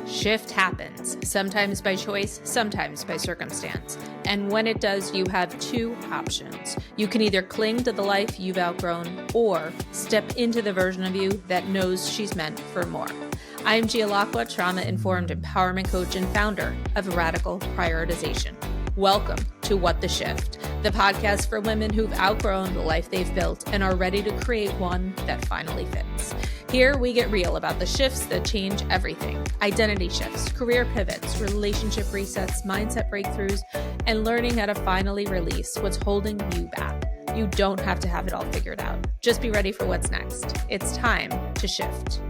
Shift happens, sometimes by choice, sometimes by circumstance. And when it does, you have two options. You can either cling to the life you've outgrown or step into the version of you that knows she's meant for more. I'm Gialacqua, trauma-informed empowerment coach and founder of Radical Prioritization. Welcome to What the Shift, the podcast for women who've outgrown the life they've built and are ready to create one that finally fits. Here we get real about the shifts that change everything: identity shifts, career pivots, relationship resets, mindset breakthroughs, and learning how to finally release what's holding you back. You don't have to have it all figured out. Just be ready for what's next. It's time to shift.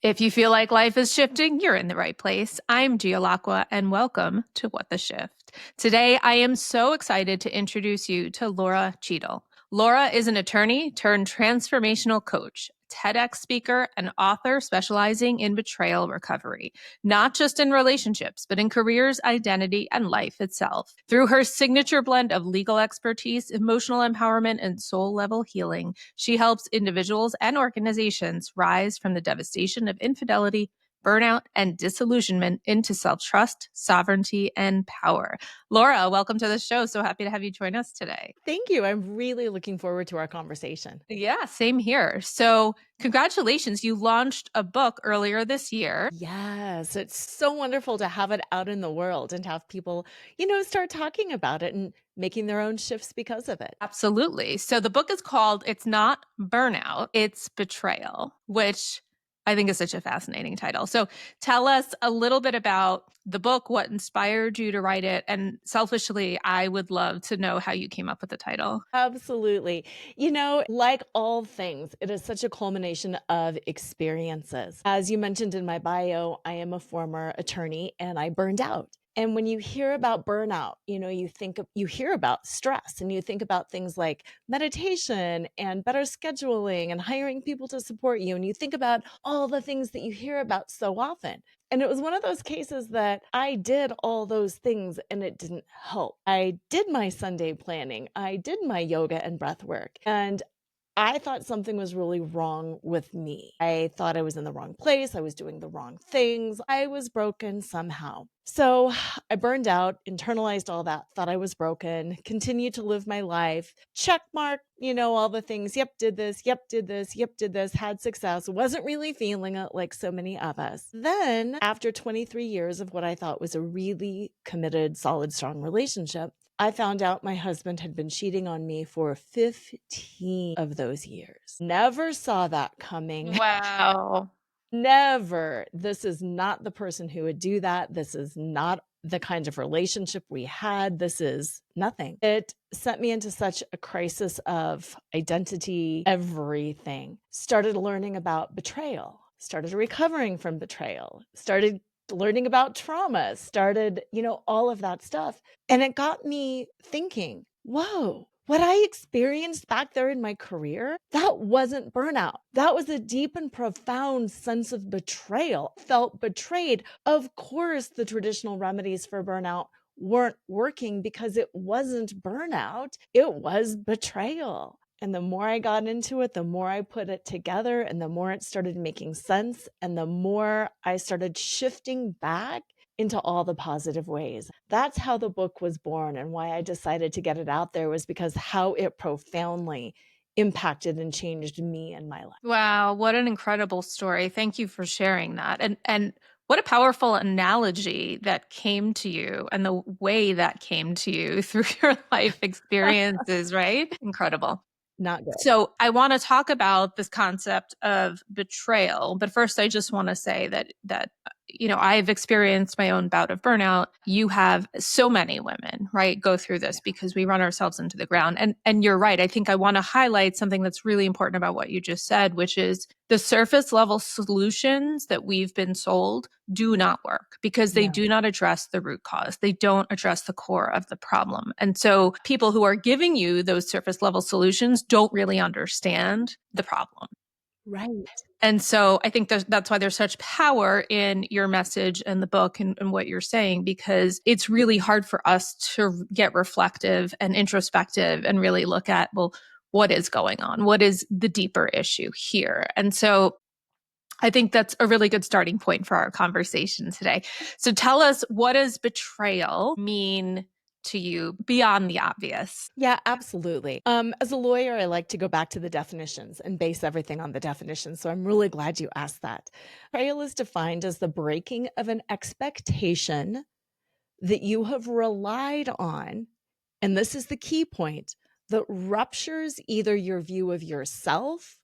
If you feel like life is shifting, you're in the right place. I'm Gialacqua, and welcome to What the Shift. Today, I am so excited to introduce you to Lora Cheadle. Lora is an attorney turned transformational coach, TEDx speaker, and author specializing in betrayal recovery, not just in relationships, but in careers, identity, and life itself. Through her signature blend of legal expertise, emotional empowerment, and soul-level healing, she helps individuals and organizations rise from the devastation of infidelity, burnout, and disillusionment into self-trust, sovereignty, and power. Lora, welcome to the show. So happy to have you join us today. Thank you. I'm really looking forward to our conversation. Yeah, same here. So congratulations. You launched a book earlier this year. Yes, it's so wonderful to have it out in the world and to have people, start talking about it and making their own shifts because of it. Absolutely. So the book is called It's Not Burnout, It's Betrayal, which I think is such a fascinating title. So tell us a little bit about the book, what inspired you to write it. And selfishly, I would love to know how you came up with the title. Absolutely. Like all things, it is such a culmination of experiences. As you mentioned in my bio, I am a former attorney and I burned out. And when you hear about burnout, you hear about stress and you think about things like meditation and better scheduling and hiring people to support you. And you think about all the things that you hear about so often. And it was one of those cases that I did all those things and it didn't help. I did my Sunday planning. I did my yoga and breath work. And I thought something was really wrong with me. I thought I was in the wrong place. I was doing the wrong things. I was broken somehow. So I burned out, internalized all that, thought I was broken, continued to live my life, check mark, all the things. Yep, did this. Yep, did this. Yep, did this. Had success. Wasn't really feeling it like so many of us. Then after 23 years of what I thought was a really committed, solid, strong relationship, I found out my husband had been cheating on me for 15 of those years. Never saw that coming. Wow. Never. This is not the person who would do that. This is not the kind of relationship we had. This is nothing. It sent me into such a crisis of identity, everything. Started learning about betrayal, started recovering from betrayal, started learning about trauma, started, all of that stuff. And it got me thinking, whoa, what I experienced back there in my career, that wasn't burnout. That was a deep and profound sense of betrayal. Felt betrayed. Of course, the traditional remedies for burnout weren't working because it wasn't burnout. It was betrayal. And the more I got into it, the more I put it together and the more it started making sense and the more I started shifting back into all the positive ways. That's how the book was born, and why I decided to get it out there was because how it profoundly impacted and changed me and my life. Wow, what an incredible story. Thank you for sharing that. And what a powerful analogy that came to you and the way that came to you through your life experiences, right? Incredible. Not good. So I want to talk about this concept of betrayal, but first I just want to say that I've experienced my own bout of burnout. You have so many women, right, go through this because we run ourselves into the ground. And you're right. I think I want to highlight something that's really important about what you just said, which is the surface level solutions that we've been sold do not work because they do not address the root cause. They don't address the core of the problem. And so people who are giving you those surface level solutions don't really understand the problem. Right. And so I think that's why there's such power in your message and the book and what you're saying, because it's really hard for us to get reflective and introspective and really look at, well, what is going on? What is the deeper issue here? And so I think that's a really good starting point for our conversation today. So tell us, what does betrayal mean to you beyond the obvious? Yeah, absolutely. As a lawyer, I like to go back to the definitions and base everything on the definitions. So I'm really glad you asked that. Betrayal is defined as the breaking of an expectation that you have relied on, and this is the key point, that ruptures either your view of yourself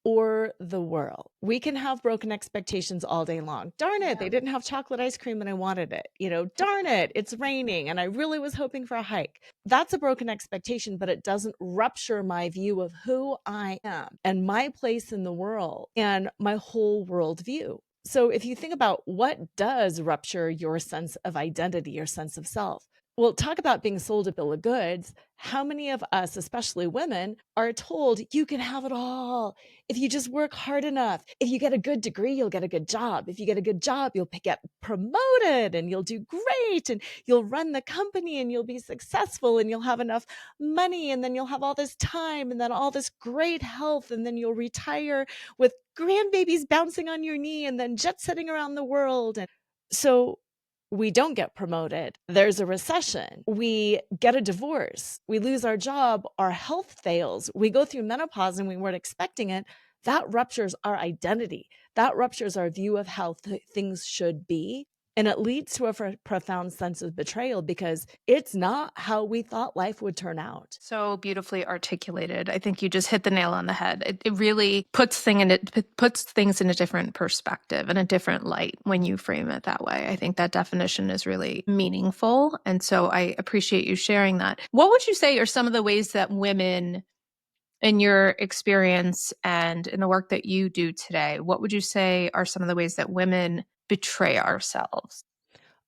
or the world. We can have broken expectations all day long. Darn it, they didn't have chocolate ice cream and I wanted it. Darn it, it's raining and I really was hoping for a hike. That's a broken expectation, but it doesn't rupture my view of who I am and my place in the world and my whole worldview. So if you think about what does rupture your sense of identity, your sense of self, well, talk about being sold a bill of goods. How many of us, especially women, are told you can have it all if you just work hard enough? If you get a good degree, you'll get a good job. If you get a good job, you'll get promoted and you'll do great and you'll run the company and you'll be successful and you'll have enough money and then you'll have all this time and then all this great health and then you'll retire with grandbabies bouncing on your knee and then jet setting around the world. And so we don't get promoted. There's a recession. We get a divorce. We lose our job. Our health fails. We go through menopause and we weren't expecting it. That ruptures our identity. That ruptures our view of how things should be. And it leads to a profound sense of betrayal because it's not how we thought life would turn out. So beautifully articulated. I think you just hit the nail on the head. It really puts things in a different perspective and a different light when you frame it that way. I think that definition is really meaningful. And so I appreciate you sharing that. What would you say are some of the ways that women, in your experience and in the work that you do today, what would you say are some of the ways that women betray ourselves?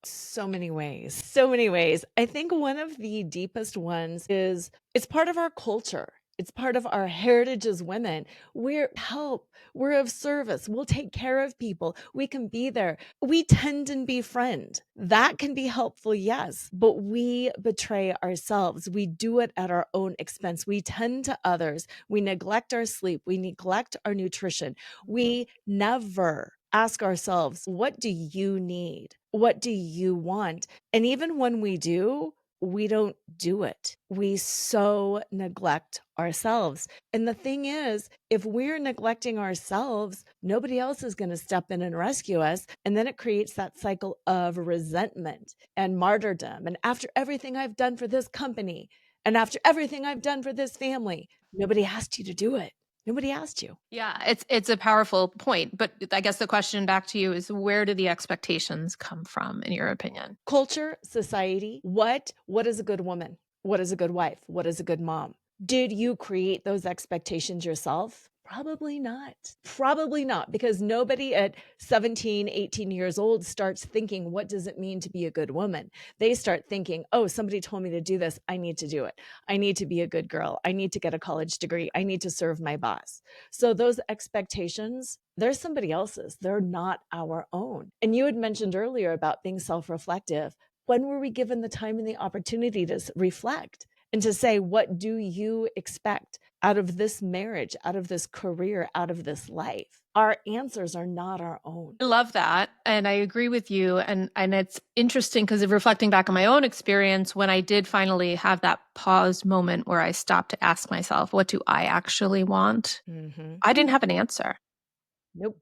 So many ways. So many ways. I think one of the deepest ones is it's part of our culture. It's part of our heritage as women. We're help. We're of service. We'll take care of people. We can be there. We tend and befriend. That can be helpful, yes, but we betray ourselves. We do it at our own expense. We tend to others. We neglect our sleep. We neglect our nutrition. We never ask ourselves, what do you need? What do you want? And even when we do, we don't do it. We so neglect ourselves. And the thing is, if we're neglecting ourselves, nobody else is going to step in and rescue us. And then it creates that cycle of resentment and martyrdom. And after everything I've done for this company, and after everything I've done for this family, nobody asked you to do it. Nobody asked you. Yeah, it's a powerful point. But I guess the question back to you is, where do the expectations come from, in your opinion? Culture, society, what is a good woman? What is a good wife? What is a good mom? Did you create those expectations yourself? Probably not. Probably not, because nobody at 17, 18 years old starts thinking, what does it mean to be a good woman? They start thinking, oh, somebody told me to do this. I need to do it. I need to be a good girl. I need to get a college degree. I need to serve my boss. So those expectations, they're somebody else's. They're not our own. And you had mentioned earlier about being self-reflective. When were we given the time and the opportunity to reflect and to say, what do you expect out of this marriage, out of this career, out of this life? Our answers are not our own. I love that. And I agree with you. And it's interesting because of reflecting back on my own experience, when I did finally have that pause moment where I stopped to ask myself, what do I actually want? I didn't have an answer. Nope.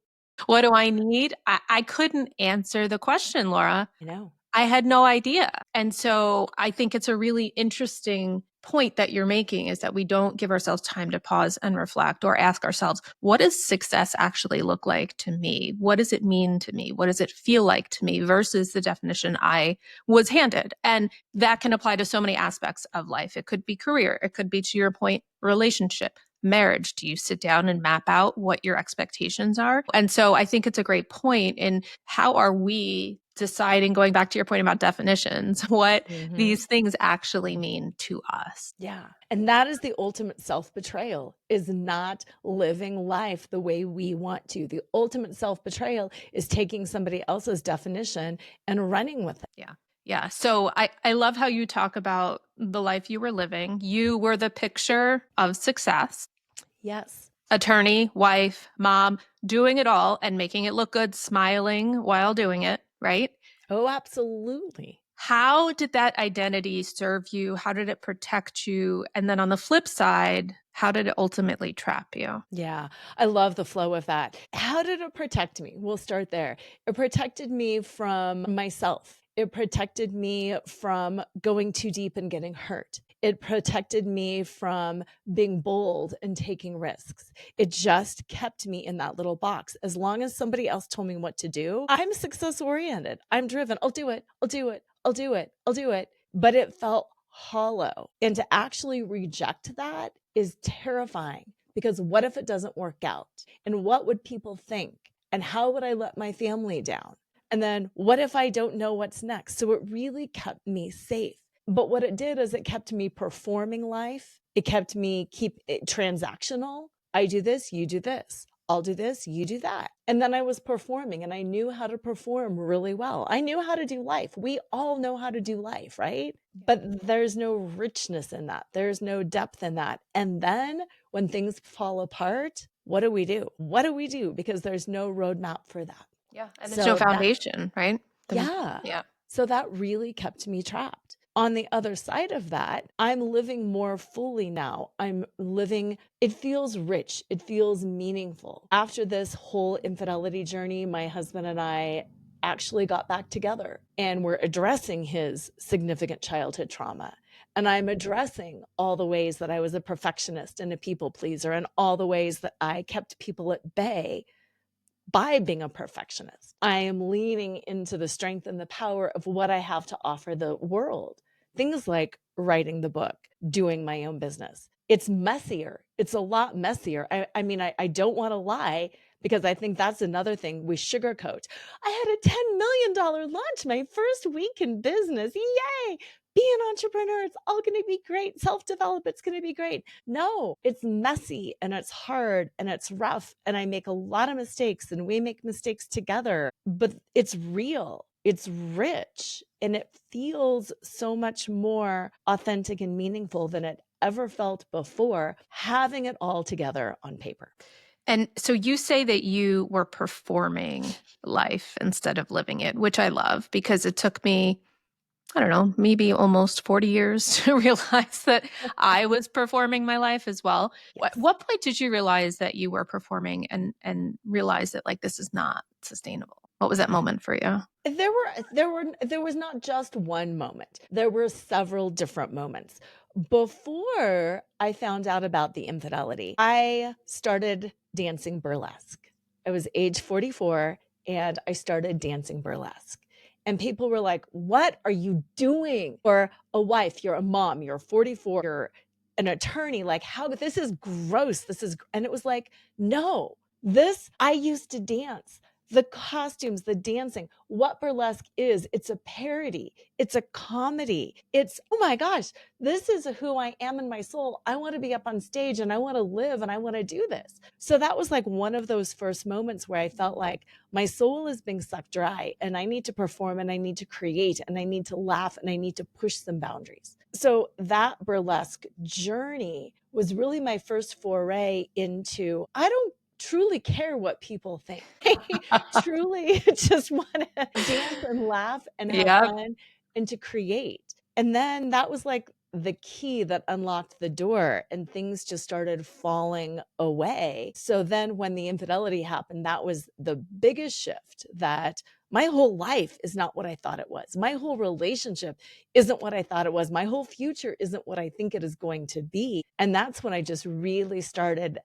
What do I need? I couldn't answer the question, Laura. I know. I had no idea. And so I think it's a really interesting point that you're making, is that we don't give ourselves time to pause and reflect or ask ourselves, what does success actually look like to me? What does it mean to me? What does it feel like to me versus the definition I was handed? And that can apply to so many aspects of life. It could be career. It could be, to your point, relationship, marriage. Do you sit down and map out what your expectations are? And so I think it's a great point in how are we deciding, going back to your point about definitions, what these things actually mean to us. Yeah. And that is the ultimate self-betrayal, is not living life the way we want to. The ultimate self-betrayal is taking somebody else's definition and running with it. Yeah. Yeah. So I love how you talk about the life you were living. You were the picture of success. Yes. Attorney, wife, mom, doing it all and making it look good, smiling while doing it, right? Oh, absolutely. How did that identity serve you? How did it protect you? And then on the flip side, how did it ultimately trap you? Yeah, I love the flow of that. How did it protect me? We'll start there. It protected me from myself. It protected me from going too deep and getting hurt. It protected me from being bold and taking risks. It just kept me in that little box. As long as somebody else told me what to do, I'm success oriented. I'm driven. I'll do it. I'll do it. I'll do it. I'll do it. But it felt hollow. And to actually reject that is terrifying, because what if it doesn't work out? And what would people think? And how would I let my family down? And then what if I don't know what's next? So it really kept me safe. But what it did is it kept me performing life. It kept me transactional. I do this, you do this. I'll do this, you do that. And then I was performing, and I knew how to perform really well. I knew how to do life. We all know how to do life, right? But there's no richness in that. There's no depth in that. And then when things fall apart, what do we do? What do we do? Because there's no roadmap for that. Yeah. And there's no So that, foundation, right? yeah. Yeah. So that really kept me trapped. On the other side of that, I'm living more fully now. It feels rich. It feels meaningful. After this whole infidelity journey, my husband and I actually got back together, and we're addressing his significant childhood trauma. And I'm addressing all the ways that I was a perfectionist and a people pleaser, and all the ways that I kept people at bay by being a perfectionist. I am leaning into the strength and the power of what I have to offer the world. Things like writing the book, doing my own business. It's messier. It's a lot messier. I don't want to lie, because I think that's another thing we sugarcoat. I had a $10 million launch my first week in business. Yay! Be an entrepreneur. It's all going to be great. Self-develop. It's going to be great. No, it's messy and it's hard and it's rough. And I make a lot of mistakes, and we make mistakes together, but it's real. It's rich, and it feels so much more authentic and meaningful than it ever felt before, having it all together on paper. And so you say that you were performing life instead of living it, which I love, because it took me, I don't know, maybe almost 40 years to realize that I was performing my life as well. Yes. What point did you realize that you were performing and realize that like this is not sustainable? What was that moment for you? There was not just one moment. There were several different moments. Before I found out about the infidelity, I started dancing burlesque. I was age 44, and I started dancing burlesque. And people were like, "What are you doing? For a wife, you're a mom, you're 44, you're an attorney. Like, how, this is gross. And it was like, no, I used to dance. The costumes, the dancing, what burlesque is, it's a parody, it's a comedy. It's, oh my gosh, this is who I am in my soul. I want to be up on stage, and I want to live, and I want to do this. So that was like one of those first moments where I felt like my soul is being sucked dry, and I need to perform, and I need to create, and I need to laugh, and I need to push some boundaries. So that burlesque journey was really my first foray into, I don't truly care what people think. I truly just want to dance and laugh and have fun and to create. And then that was like the key that unlocked the door, and things just started falling away. So then when the infidelity happened, that was the biggest shift, that my whole life is not what I thought it was. My whole relationship isn't what I thought it was. My whole future isn't what I think it is going to be. And that's when I just really started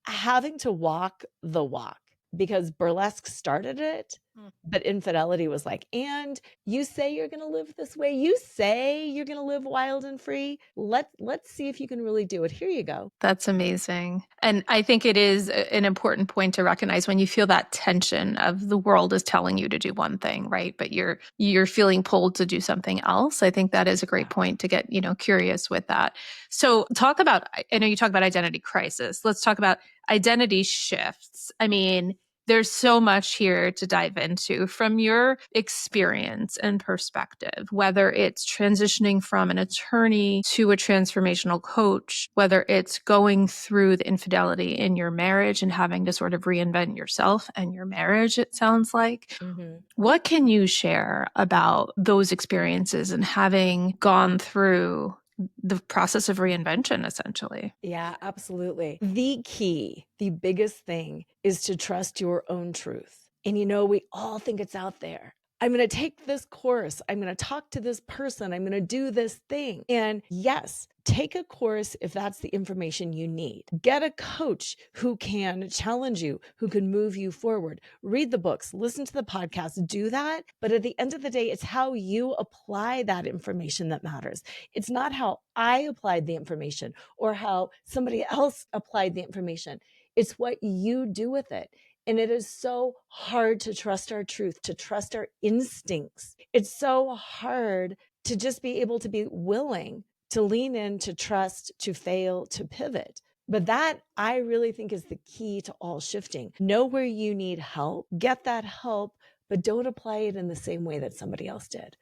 having to walk the walk, because burlesque started it, but infidelity was like, and you say you're going to live this way. You say you're going to live wild and free. Let's see if you can really do it. Here you go. That's amazing. And I think it is an important point to recognize when you feel that tension of the world is telling you to do one thing, right? But you're feeling pulled to do something else. I think that is a great point to get, curious with that. So talk about, I know you talk about identity crisis. Let's talk about identity shifts. I mean, There's so much here to dive into from your experience and perspective, whether it's transitioning from an attorney to a transformational coach, whether it's going through the infidelity in your marriage and having to sort of reinvent yourself and your marriage, it sounds like. Mhm. What can you share about those experiences and having gone through the process of reinvention, essentially? Yeah, absolutely. The key, the biggest thing is to trust your own truth. And we all think it's out there. I'm going to take this course. I'm going to talk to this person. I'm going to do this thing. And yes, take a course if that's the information you need. Get a coach who can challenge you, who can move you forward. Read the books, listen to the podcast, do that. But at the end of the day, it's how you apply that information that matters. It's not how I applied the information or how somebody else applied the information. It's what you do with it. And it is so hard to trust our truth, to trust our instincts. It's so hard to just be able to be willing to lean in, to trust, to fail, to pivot. But that I really think is the key to all shifting. Know where you need help, get that help, but don't apply it in the same way that somebody else did.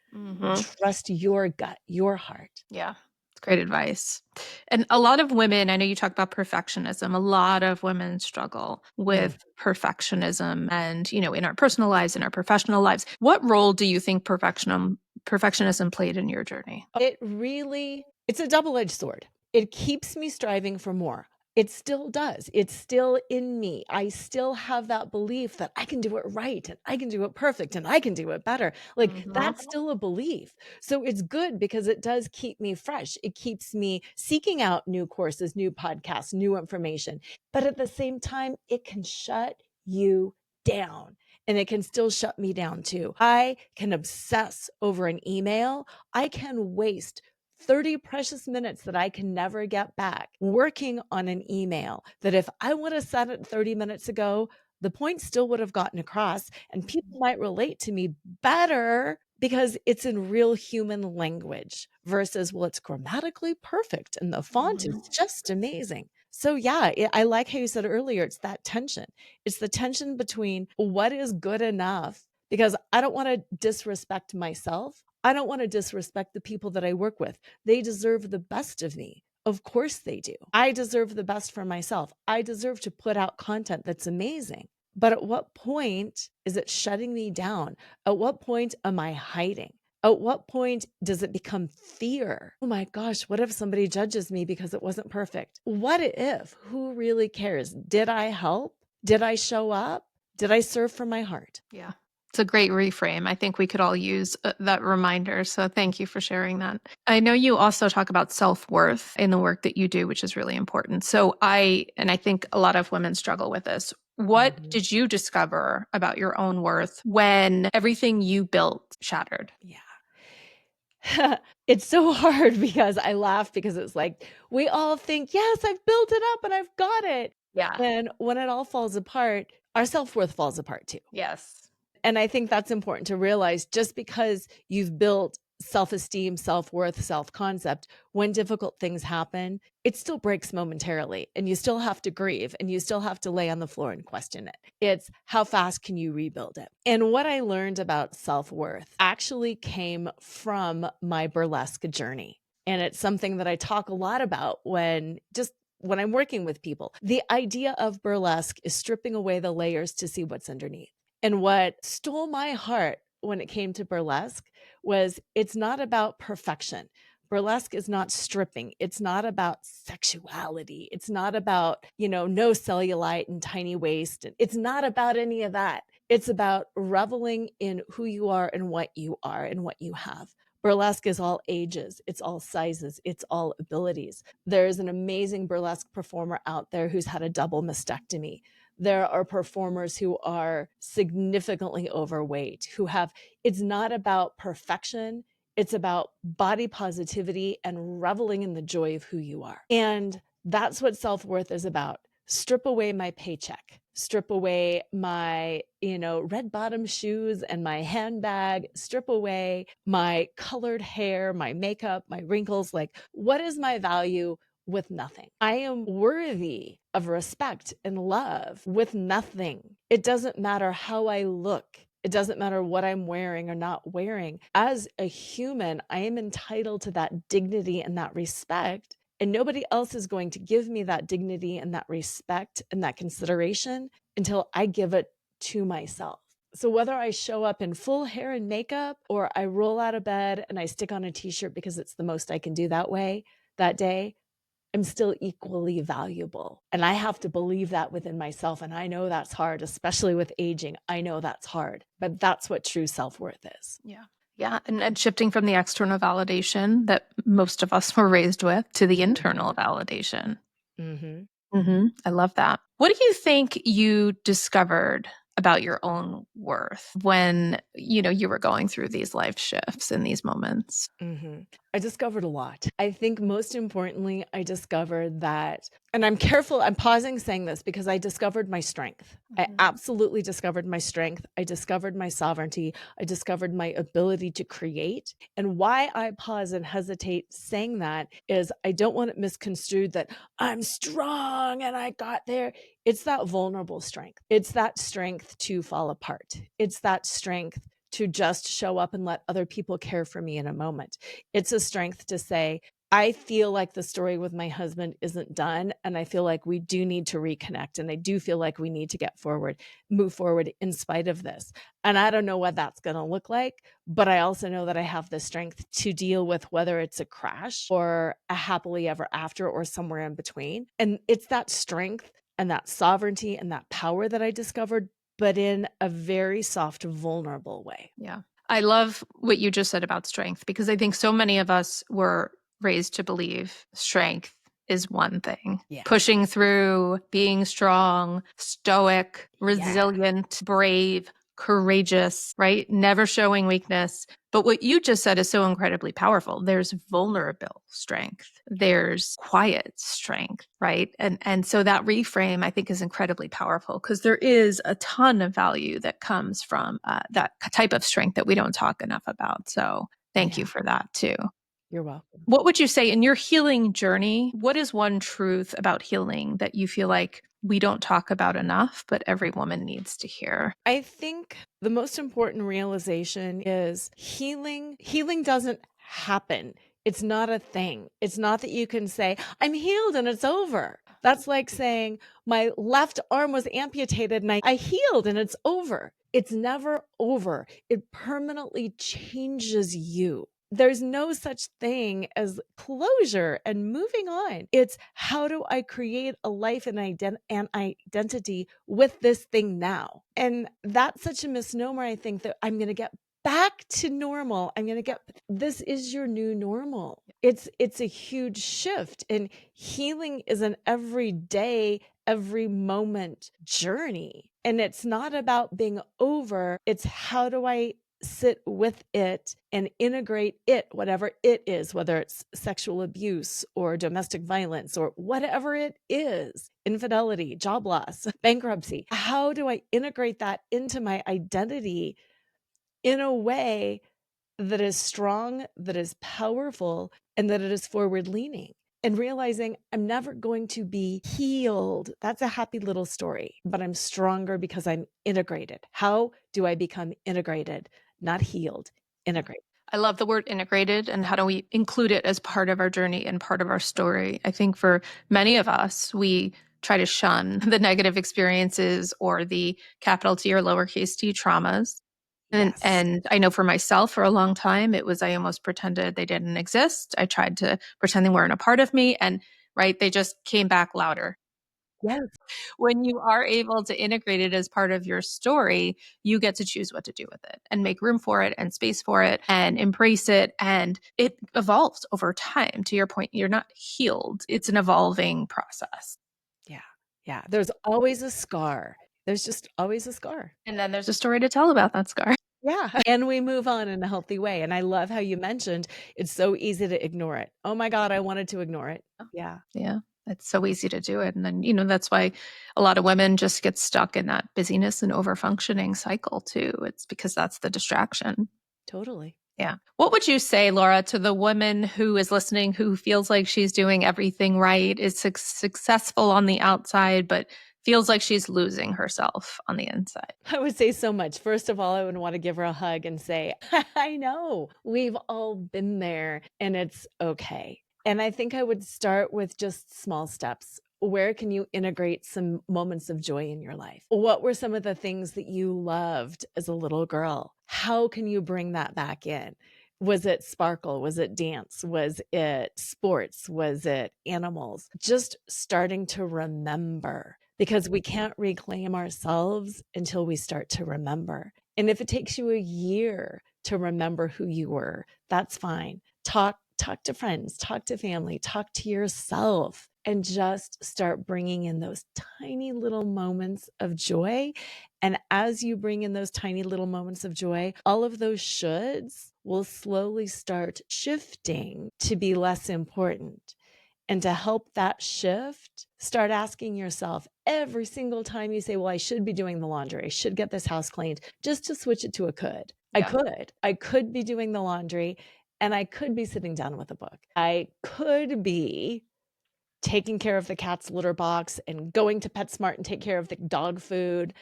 Trust your gut, your heart. Yeah. It's great advice. And a lot of women, I know you talk about perfectionism, a lot of women struggle with perfectionism and, in our personal lives, in our professional lives. What role do you think perfectionism played in your journey? It's a double-edged sword. It keeps me striving for more. It still does. It's still in me. I still have that belief that I can do it right and I can do it perfect and I can do it better. That's still a belief. So it's good because it does keep me fresh. It keeps me seeking out new courses, new podcasts, new information. But at the same time, it can shut you down. And it can still shut me down too. I can obsess over an email. I can waste 30 precious minutes that I can never get back working on an email that if I would have said it 30 minutes ago, the point still would have gotten across and people might relate to me better because it's in real human language versus, well, it's grammatically perfect and the font is just amazing. So yeah, I like how you said earlier, it's that tension. It's the tension between what is good enough because I don't want to disrespect myself. I don't want to disrespect the people that I work with. They deserve the best of me. Of course they do. I deserve the best for myself. I deserve to put out content that's amazing. But at what point is it shutting me down? At what point am I hiding? At what point does it become fear? Oh my gosh, what if somebody judges me because it wasn't perfect? What if? Who really cares? Did I help? Did I show up? Did I serve from my heart? Yeah. It's a great reframe. I think we could all use that reminder. So thank you for sharing that. I know you also talk about self-worth in the work that you do, which is really important. So I think a lot of women struggle with this. What did you discover about your own worth when everything you built shattered? Yeah. It's so hard because I laugh because it's like, we all think, yes, I've built it up and I've got it. Yeah. And when it all falls apart, our self-worth falls apart too. Yes. And I think that's important to realize just because you've built self-esteem, self-worth, self-concept, when difficult things happen, it still breaks momentarily and you still have to grieve and you still have to lay on the floor and question it. It's how fast can you rebuild it? And what I learned about self-worth actually came from my burlesque journey. And it's something that I talk a lot about when I'm working with people. The idea of burlesque is stripping away the layers to see what's underneath. And what stole my heart when it came to burlesque was it's not about perfection. Burlesque is not stripping. It's not about sexuality. It's not about, no cellulite and tiny waist. It's not about any of that. It's about reveling in who you are and what you are and what you have. Burlesque is all ages. It's all sizes. It's all abilities. There's an amazing burlesque performer out there who's had a double mastectomy. There are performers who are significantly overweight, it's not about perfection. It's about body positivity and reveling in the joy of who you are. And that's what self-worth is about. Strip away my paycheck, strip away my, red bottom shoes and my handbag, strip away my colored hair, my makeup, my wrinkles. Like, what is my value? with nothing. I am worthy of respect and love with nothing. It doesn't matter how I look. It doesn't matter what I'm wearing or not wearing. As a human, I am entitled to that dignity and that respect. And nobody else is going to give me that dignity and that respect and that consideration until I give it to myself. So whether I show up in full hair and makeup or I roll out of bed and I stick on a t-shirt because it's the most I can do that way that day, I'm still equally valuable. And I have to believe that within myself. And I know that's hard, especially with aging. I know that's hard, but that's what true self-worth is. Yeah. Yeah. And shifting from the external validation that most of us were raised with to the internal validation. I love that. What do you think you discovered about your own worth when, you were going through these life shifts in these moments? I discovered a lot. I think most importantly, I discovered that, and I'm careful, I'm pausing saying this because I discovered my strength. I absolutely discovered my strength. I discovered my sovereignty. I discovered my ability to create. And why I pause and hesitate saying that is I don't want it misconstrued that I'm strong and I got there. It's that vulnerable strength. It's that strength to fall apart. It's that strength to just show up and let other people care for me in a moment. It's a strength to say, I feel like the story with my husband isn't done. And I feel like we do need to reconnect. And I do feel like we need to move forward in spite of this. And I don't know what that's going to look like, but I also know that I have the strength to deal with whether it's a crash or a happily ever after or somewhere in between. And it's that strength and that sovereignty and that power that I discovered, but in a very soft, vulnerable way. Yeah. I love what you just said about strength because I think so many of us were raised to believe strength is one thing. Yeah. Pushing through, being strong, stoic, resilient, brave, courageous, right? Never showing weakness. But what you just said is so incredibly powerful. There's vulnerable strength. There's quiet strength, right? And so that reframe I think is incredibly powerful because there is a ton of value that comes from that type of strength that we don't talk enough about. So thank you for that too. You're welcome. What would you say in your healing journey? What is one truth about healing that you feel like we don't talk about enough, but every woman needs to hear? I think the most important realization is healing doesn't happen. It's not a thing. It's not that you can say, I'm healed and it's over. That's like saying my left arm was amputated and I healed and it's over. It's never over. It permanently changes you. There's no such thing as closure and moving on. It's how do I create a life and identity with this thing now? And that's such a misnomer. I think that I'm going to get back to normal. This is your new normal. It's a huge shift, and healing is an everyday, every moment journey. And it's not about being over. It's how do I sit with it and integrate it, whatever it is, whether it's sexual abuse or domestic violence or whatever it is, infidelity, job loss, bankruptcy. How do I integrate that into my identity in a way that is strong, that is powerful, and that it is forward leaning? And realizing I'm never going to be healed. That's a happy little story, but I'm stronger because I'm integrated. How do I become integrated? Not healed, integrated. I love the word integrated and how do we include it as part of our journey and part of our story. I think for many of us, we try to shun the negative experiences or the capital T or lowercase t traumas. And I know for myself for a long time, it was I almost pretended they didn't exist. I tried to pretend they weren't a part of me. And right, they just came back louder. Yes. When you are able to integrate it as part of your story, you get to choose what to do with it and make room for it and space for it and embrace it. And it evolves over time. To your point, you're not healed. It's an evolving process. Yeah. Yeah. There's always a scar. There's just always a scar. And then there's a story to tell about that scar. Yeah. And we move on in a healthy way. And I love how you mentioned it's so easy to ignore it. Oh my God, I wanted to ignore it. Yeah. Yeah. It's so easy to do it. And then, that's why a lot of women just get stuck in that busyness and overfunctioning cycle too. It's because that's the distraction. Totally. Yeah. What would you say, Laura, to the woman who is listening, who feels like she's doing everything right, is successful on the outside, but feels like she's losing herself on the inside? I would say so much. First of all, I would want to give her a hug and say, I know we've all been there and it's okay. And I think I would start with just small steps. Where can you integrate some moments of joy in your life? What were some of the things that you loved as a little girl? How can you bring that back in? Was it sparkle? Was it dance? Was it sports? Was it animals? Just starting to remember, because we can't reclaim ourselves until we start to remember. And if it takes you a year to remember who you were, that's fine. Talk to friends, talk to family, talk to yourself, and just start bringing in those tiny little moments of joy. And as you bring in those tiny little moments of joy, all of those shoulds will slowly start shifting to be less important. And to help that shift, start asking yourself every single time you say, well, I should be doing the laundry, I should get this house cleaned, just to switch it to a could. Yeah. I could be doing the laundry, and I could be sitting down with a book. I could be taking care of the cat's litter box and going to PetSmart and take care of the dog food.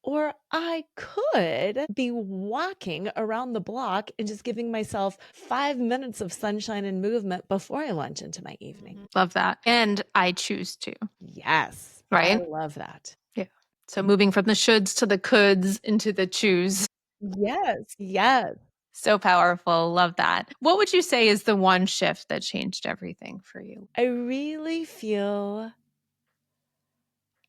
Or I could be walking around the block and just giving myself 5 minutes of sunshine and movement before I launch into my evening. Love that. And I choose to. Yes. Right? I love that. Yeah. So moving from the shoulds to the coulds into the choose. Yes. Yes. So powerful. Love that. What would you say is the one shift that changed everything for you? I really feel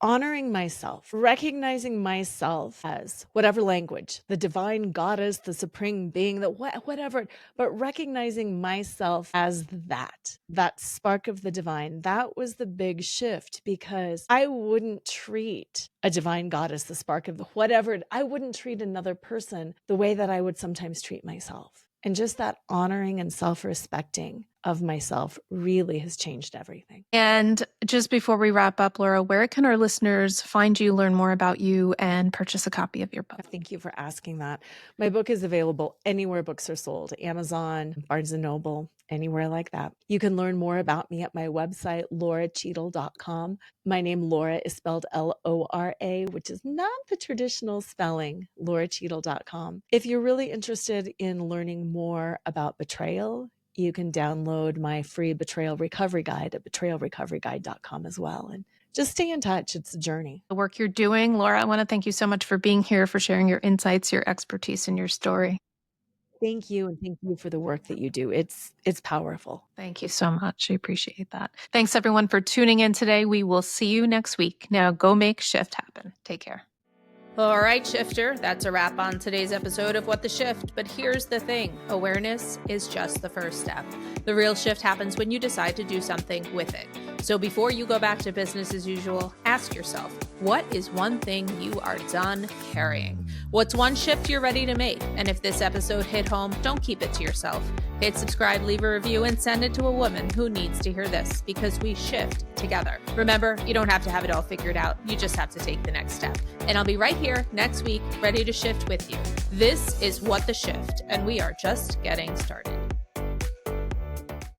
honoring myself, recognizing myself as whatever language, the divine goddess, the supreme being, whatever, but recognizing myself as that spark of the divine. That was the big shift, because I wouldn't treat a divine goddess, the spark of the whatever, I wouldn't treat another person the way that I would sometimes treat myself. And just that honoring and self-respecting of myself really has changed everything. And just before we wrap up, Laura, where can our listeners find you, learn more about you, and purchase a copy of your book? Thank you for asking that. My book is available anywhere books are sold, Amazon, Barnes & Noble, anywhere like that. You can learn more about me at my website, loracheadle.com. My name, Lora, is spelled Lora, which is not the traditional spelling, loracheadle.com. If you're really interested in learning more about betrayal, you can download my free Betrayal Recovery Guide at betrayalrecoveryguide.com as well. And just stay in touch. It's a journey. The work you're doing, Laura, I want to thank you so much for being here, for sharing your insights, your expertise, and your story. Thank you. And thank you for the work that you do. It's powerful. Thank you so much. I appreciate that. Thanks, everyone, for tuning in today. We will see you next week. Now go make shift happen. Take care. All right, Shifter, that's a wrap on today's episode of What the Shift. But here's the thing. Awareness is just the first step. The real shift happens when you decide to do something with it. So before you go back to business as usual, ask yourself, what is one thing you are done carrying? What's one shift you're ready to make? And if this episode hit home, don't keep it to yourself. Hit subscribe, leave a review, and send it to a woman who needs to hear this, because we shift together. Remember, you don't have to have it all figured out. You just have to take the next step. And I'll be right here next week, ready to shift with you. This is What the Shift, and we are just getting started.